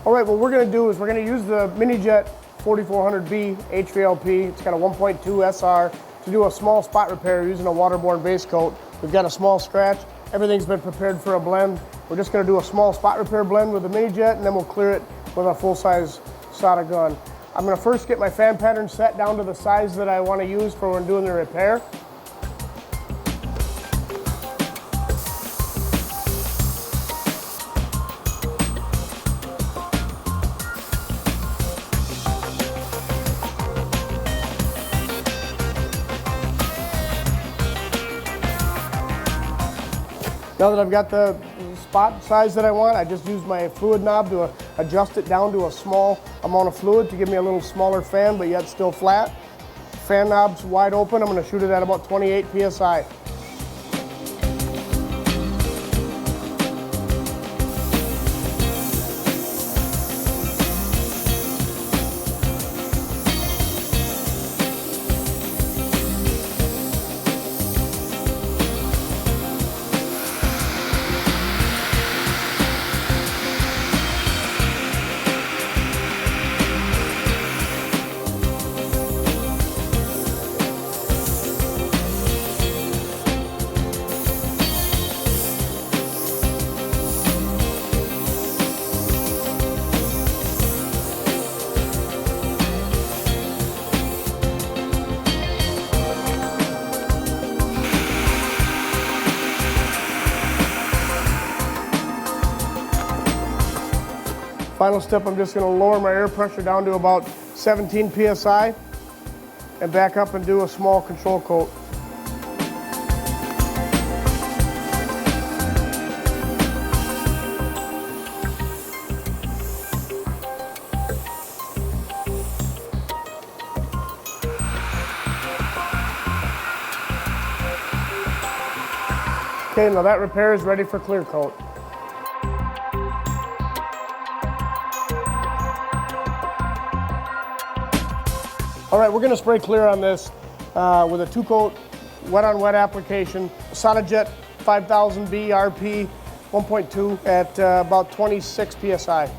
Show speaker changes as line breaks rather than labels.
All right, what we're gonna do is we're gonna use the Minijet 4400B HVLP. It's got a 1.2 SR to do a small spot repair using a waterborne base coat. We've got a small scratch. Everything's been prepared for a blend. We're just gonna do a small spot repair blend with the Minijet, and then we'll clear it with a full-size SATA gun. I'm gonna first get my fan pattern set down to the size that I wanna use for when doing the repair. Now that I've got the spot size that I want, I just use my fluid knob to adjust it down to a small amount of fluid to give me a little smaller fan, but yet still flat. Fan knob's wide open. I'm gonna shoot it at about 28 PSI. Final step, I'm just going to lower my air pressure down to about 17 PSI and back up and do a small control coat. Okay, now that repair is ready for clear coat. All right, we're gonna spray clear on this with a 2-coat wet-on-wet application. SATAminijet 5000 B RP 1.2 at about 26 PSI.